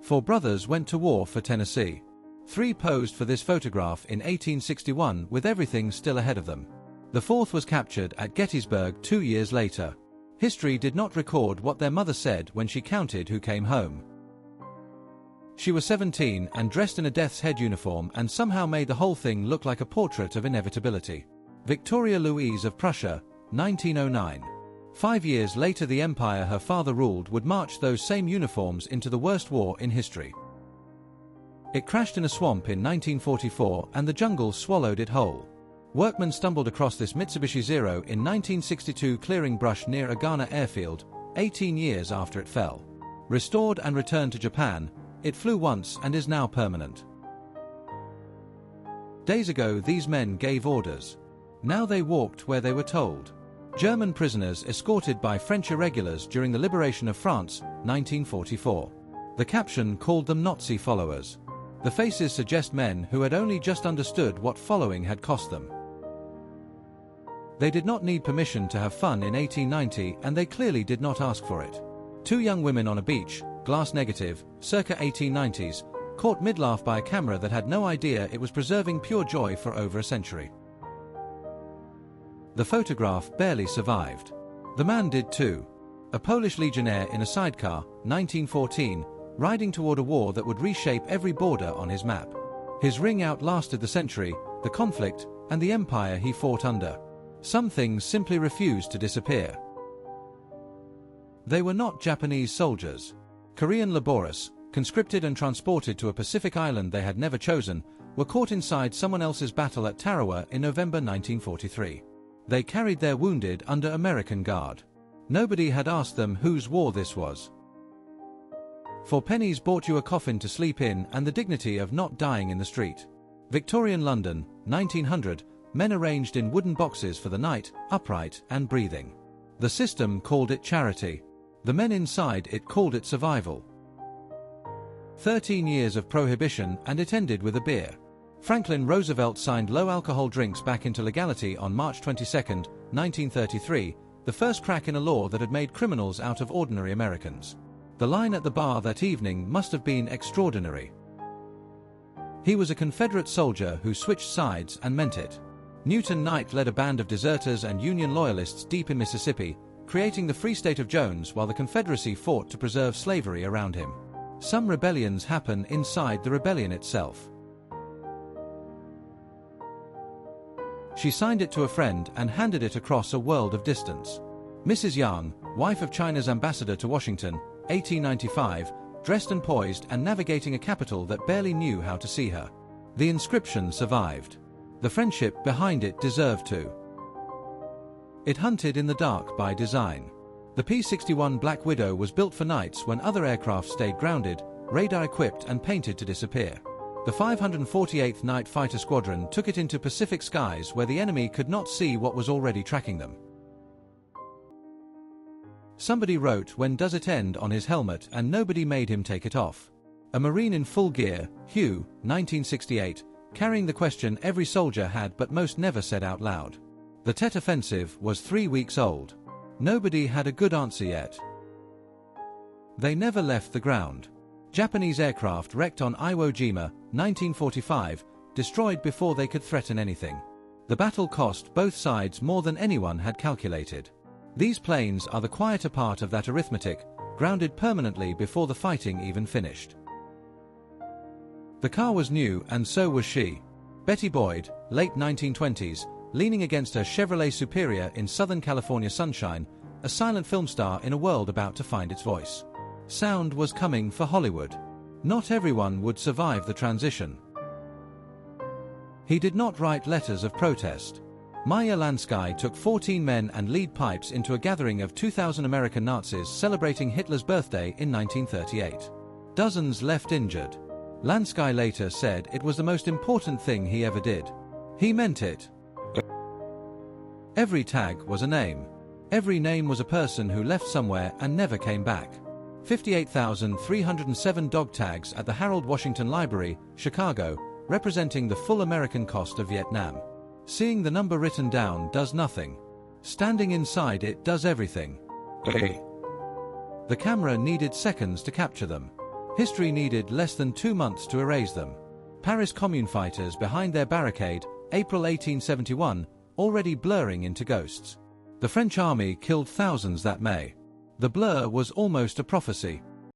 Four brothers went to war for Tennessee. Three posed for this photograph in 1861 with everything still ahead of them. The fourth was captured at Gettysburg 2 years later. History did not record what their mother said when she counted who came home. She was 17 and dressed in a death's head uniform and somehow made the whole thing look like a portrait of inevitability. Victoria Louise of Prussia, 1909. 5 years later, the empire her father ruled would march those same uniforms into the worst war in history. It crashed in a swamp in 1944 and the jungle swallowed it whole. Workmen stumbled across this Mitsubishi Zero in 1962 clearing brush near Agana airfield, 18 years after it fell. Restored and returned to Japan, it flew once and is now permanent. Days ago these men gave orders. Now they walked where they were told. German prisoners escorted by French irregulars during the liberation of France, 1944. The caption called them Nazi followers. The faces suggest men who had only just understood what following had cost them. They did not need permission to have fun in 1890 and they clearly did not ask for it. Two young women on a beach, glass negative, circa 1890s, caught mid-laugh by a camera that had no idea it was preserving pure joy for over a century. The photograph barely survived. The man did too. A Polish legionnaire in a sidecar, 1914, riding toward a war that would reshape every border on his map. His ring outlasted the century, the conflict, and the empire he fought under. Some things simply refused to disappear. They were not Japanese soldiers. Korean laborists, conscripted and transported to a Pacific island they had never chosen, were caught inside someone else's battle at Tarawa in November 1943. They carried their wounded under American guard. Nobody had asked them whose war this was. 4 pennies bought you a coffin to sleep in and the dignity of not dying in the street. Victorian London, 1900, men arranged in wooden boxes for the night, upright and breathing. The system called it charity. The men inside it called it survival. 13 years of prohibition and it ended with a beer. Franklin Roosevelt signed low-alcohol drinks back into legality on March 22, 1933, the first crack in a law that had made criminals out of ordinary Americans. The line at the bar that evening must have been extraordinary. He was a Confederate soldier who switched sides and meant it. Newton Knight led a band of deserters and Union loyalists deep in Mississippi, creating the Free State of Jones while the Confederacy fought to preserve slavery around him. Some rebellions happen inside the rebellion itself. She signed it to a friend and handed it across a world of distance. Mrs. Yang, wife of China's ambassador to Washington, 1895, dressed and poised and navigating a capital that barely knew how to see her. The inscription survived. The friendship behind it deserved to. It hunted in the dark by design. The P-61 Black Widow was built for nights when other aircraft stayed grounded, radar-equipped and painted to disappear. The 548th Night Fighter Squadron took it into Pacific skies where the enemy could not see what was already tracking them. Somebody wrote "When does it end" on his helmet and nobody made him take it off. A Marine in full gear, Hugh, 1968, carrying the question every soldier had but most never said out loud. The Tet Offensive was 3 weeks old. Nobody had a good answer yet. They never left the ground. Japanese aircraft wrecked on Iwo Jima, 1945, destroyed before they could threaten anything. The battle cost both sides more than anyone had calculated. These planes are the quieter part of that arithmetic, grounded permanently before the fighting even finished. The car was new and so was she. Betty Boyd, late 1920s, leaning against her Chevrolet Superior in Southern California sunshine, a silent film star in a world about to find its voice. Sound was coming for Hollywood. Not everyone would survive the transition. He did not write letters of protest. Maya Lansky took 14 men and lead pipes into a gathering of 2,000 American Nazis celebrating Hitler's birthday in 1938. Dozens left injured. Lansky later said it was the most important thing he ever did. He meant it. Every tag was a name. Every name was a person who left somewhere and never came back. 58,307 dog tags at the Harold Washington Library, Chicago, representing the full American cost of Vietnam. Seeing the number written down does nothing. Standing inside it does everything. The camera needed seconds to capture them. History needed less than 2 months to erase them. Paris Commune fighters behind their barricade, April 1871, already blurring into ghosts. The French army killed thousands that May. The blur was almost a prophecy.